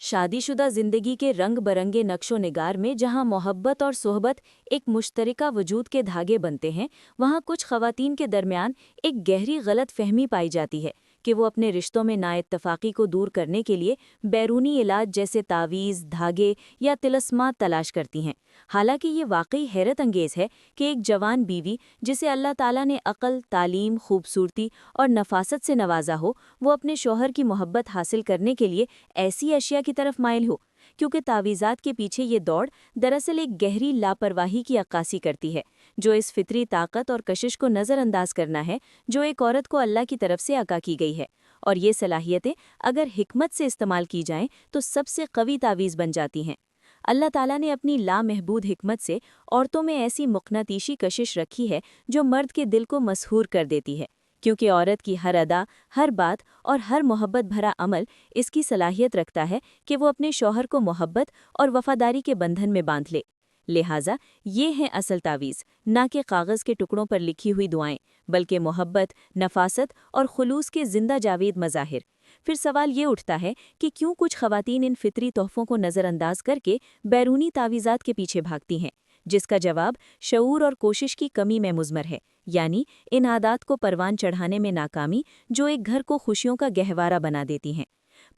शादीशुदा जिंदगी के रंग बरंगे नक्शो निगार में जहां मोहब्बत और सोहबत एक मुश्तरका वजूद के धागे बनते हैं, वहां कुछ खवातीन के दरमियान एक गहरी गलत फहमी पाई जाती है कि वो अपने रिश्तों में नाइत्तफाकी को दूर करने के लिए बैरूनी इलाज जैसे तावीज़, धागे या तिलस्मात तलाश करती हैं। हालांकि ये वाकई हैरत अंगेज है कि एक जवान बीवी जिसे अल्लाह ताला ने अक़ल, तालीम, खूबसूरती और नफासत से नवाजा हो, वो अपने शौहर की मोहब्बत हासिल करने के लिए ऐसी अशिया की तरफ माइल हो। क्योंकि तावीज़ात के पीछे ये दौड़ दरअसल एक गहरी लापरवाही की अक्कासी करती है, जो इस फितरी ताकत और कशिश को नज़रअंदाज करना है जो एक औरत को अल्लाह की तरफ से अता की गई है। और ये सलाहियतें अगर हिकमत से इस्तेमाल की जाएं तो सबसे कवी तावीज़ बन जाती हैं। अल्लाह ताला ने अपनी लामहबूद हिकमत से औरतों में ऐसी मुक़नातीशी कशिश रखी है जो मर्द के दिल को मसहूर कर देती है, क्योंकि औरत की हर अदा, हर बात और हर मोहब्बत भरा अमल इसकी सलाहियत रखता है कि वो अपने शौहर को मोहब्बत और वफादारी के बंधन में बांध ले। लिहाजा ये हैं असल तावीज़, ना कि कागज़ के टुकड़ों पर लिखी हुई दुआएं, बल्कि मोहब्बत, नफासत और खुलूस के जिंदा जावेद मज़ाहिर। फिर सवाल ये उठता है कि क्यों कुछ ख़वातीन इन फितरी तोहफ़ों को नज़रअंदाज करके बैरूनी तावीज़ात के पीछे भागती हैं, जिसका जवाब शऊर और कोशिश की कमी में मुज़मर है, यानी इन आदात को परवान चढ़ाने में नाकामी जो एक घर को खुशियों का गहवारा बना देती हैं।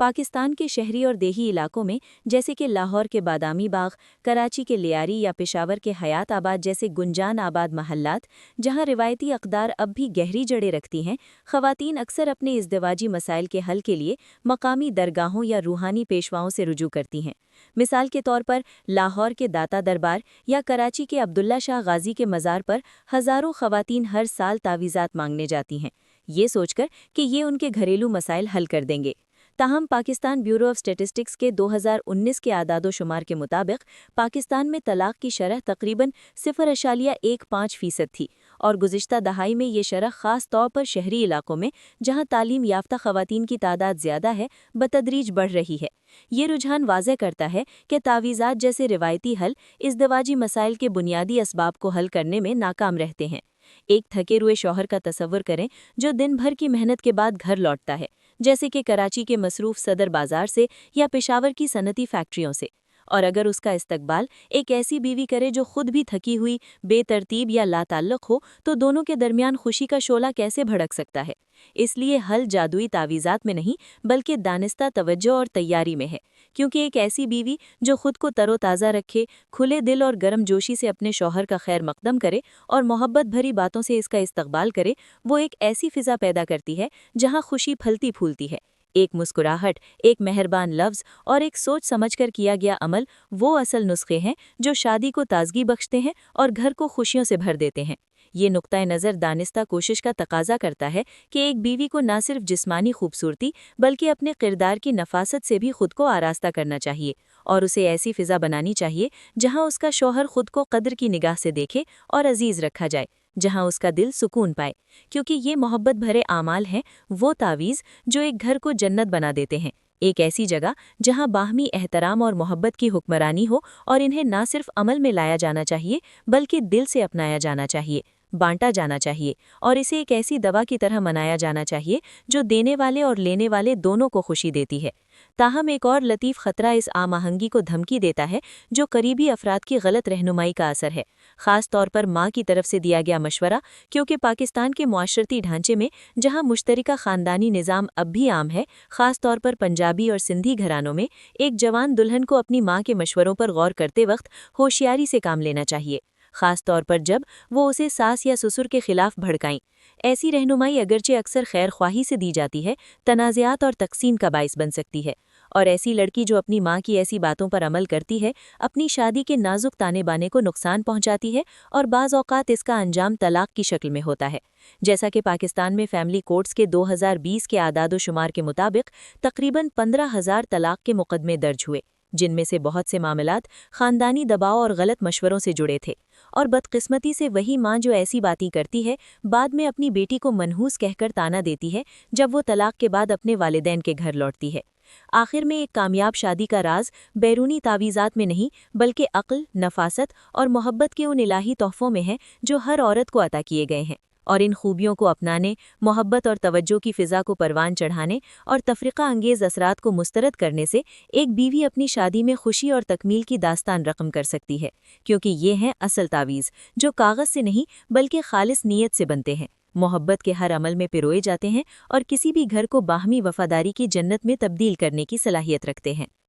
पाकिस्तान के शहरी और देही इलाकों में जैसे कि लाहौर के बादामी बाग, कराची के लियारी या पेशावर के हयात आबाद जैसे गुंजान आबाद महल्लात, जहां रिवायती अक़दार अब भी गहरी जड़ें रखती हैं, ख़वातीन अक्सर अपने इज़्दिवाजी मसाइल के हल के लिए मकामी दरगाहों या रूहानी पेशवाओं से रुजू करती हैं। मिसाल के तौर पर लाहौर के दाता दरबार या कराची के अब्दुल्ला शाह गाजी के मज़ार पर हज़ारों ख़वातीन हर साल तावीज़ात मांगने जाती हैं, ये सोचकर कि ये उनके घरेलू मसाइल हल कर देंगे। ताहम पाकिस्तान ब्यूरो ऑफ स्टैटिस्टिक्स के 2019 के आदादो-शुमार के मुताबिक पाकिस्तान में तलाक की शरह तकरीबन 0.15% थी और गुज़िश्ता दहाई में ये शरह ख़ास तौर पर शहरी इलाकों में, जहां तालीम याफ्ता ख़वातीन की तादाद ज़्यादा है, बतदरीज बढ़ रही है। ये रुझान वाज़ेह करता है कि तावीज़ात जैसे रिवायती हल इज़्दिवाजी मसाइल के बुनियादी असबाब को हल करने में नाकाम रहते हैं। एक थके हुए शौहर का तसव्वुर करें जो दिन भर की मेहनत के बाद घर लौटता है, जैसे कि कराची के मसरूफ सदर बाजार से या पेशावर की सनती फैक्ट्रियों से, और अगर उसका इस्तकबाल एक ऐसी बीवी करे जो खुद भी थकी हुई, बेतरतीब या लाताल्लुक़ हो, तो दोनों के दरमियान खुशी का शोला कैसे भड़क सकता है। इसलिए हल जादुई तावीज़ात में नहीं, बल्कि दानिस्ता तवज्जो और तैयारी में है, क्योंकि एक ऐसी बीवी जो खुद को तरोताज़ा रखे, खुले दिल और गर्मजोशी से अपने शौहर का खैर मकदम करे और मोहब्बत भरी बातों से इसका इस्तकबाल करे, वो एक ऐसी फ़िज़ा पैदा करती है जहाँ खुशी फलती फूलती है। एक मुस्कुराहट, एक मेहरबान लफ्ज़ और एक सोच समझकर किया गया अमल वो असल नुस्खे हैं जो शादी को ताजगी बख्शते हैं और घर को खुशियों से भर देते हैं। ये नुक्ता नज़र दानिस्ता कोशिश का तकाजा करता है कि एक बीवी को न सिर्फ जिस्मानी खूबसूरती बल्कि अपने किरदार की नफासत से भी खुद को आरास्ता करना चाहिए और उसे ऐसी फ़िज़ा बनानी चाहिए जहाँ उसका शौहर खुद को कद्र की निगाह से देखे और अजीज़ रखा जाए, जहाँ उसका दिल सुकून पाए, क्योंकि ये मोहब्बत भरे आमाल हैं, वो तावीज़ जो एक घर को जन्नत बना देते हैं। एक ऐसी जगह जहाँ बाहमी एहतराम और मोहब्बत की हुक्मरानी हो और इन्हें ना सिर्फ अमल में लाया जाना चाहिए बल्कि दिल से अपनाया जाना चाहिए, बांटा जाना चाहिए और इसे एक ऐसी दवा की तरह मनाया जाना चाहिए जो देने वाले और लेने वाले दोनों को खुशी देती है। ताहम एक और लतीफ़ ख़तरा इस आमाहंगी को धमकी देता है जो करीबी अफराद की गलत रहनुमाई का असर है, ख़ास तौर पर माँ की तरफ से दिया गया मशवरा, क्योंकि पाकिस्तान के मुआशरती ढांचे में जहाँ मुश्तरका ख़ानदानी निज़ाम अब भी आम है, ख़ास तौर पर पंजाबी और सिंधी घरानों में एक जवान दुल्हन को अपनी माँ के मशवरों पर गौर करते वक्त होशियारी से काम लेना चाहिए, ख़ास तौर पर जब वो उसे सास या ससुर के खिलाफ भड़काएं। ऐसी रहनुमाई अगरचे अक्सर खैर ख्वाही से दी जाती है, तनाज़ात और तक़सीम का बाइस बन सकती है, और ऐसी लड़की जो अपनी माँ की ऐसी बातों पर अमल करती है, अपनी शादी के नाजुक ताने बाने को नुकसान पहुँचाती है और बाज़ औक़ात इसका अंजाम तलाक की शक्ल में होता है। जैसा कि पाकिस्तान में फैमिली कोर्ट्स के 2020 के आदादो-शुमार के मुताबिक तकरीबन 15,000 तलाक के मुकदमे दर्ज हुए, जिनमें से बहुत से मामलात ख़ानदानी दबाव और गलत मशवरों से जुड़े थे। और बदकिस्मती से वही माँ जो ऐसी बातें करती है, बाद में अपनी बेटी को मनहूस कहकर ताना देती है जब वो तलाक के बाद अपने वालिदैन के घर लौटती है। आखिर में एक कामयाब शादी का राज बैरूनी तावीज़ात में नहीं बल्कि अक्ल, नफासत और मोहब्बत के उन इलाही तोहफ़ों में है जो हर औरत को अता किए गए हैं। और इन खूबियों को अपनाने, मोहब्बत और तवज्जो की फ़िज़ा को परवान चढ़ाने और तफ़रीक़ा अंगेज़ असरात को मुस्तरद करने से एक बीवी अपनी शादी में खुशी और तकमील की दास्तान रक़म कर सकती है, क्योंकि ये हैं असल तावीज़, जो कागज़ से नहीं बल्कि खालिस नीयत से बनते हैं, मोहब्बत के हर अमल में पिरोए जाते हैं और किसी भी घर को बाहमी वफ़ादारी की जन्नत में तब्दील करने की सलाहियत रखते हैं।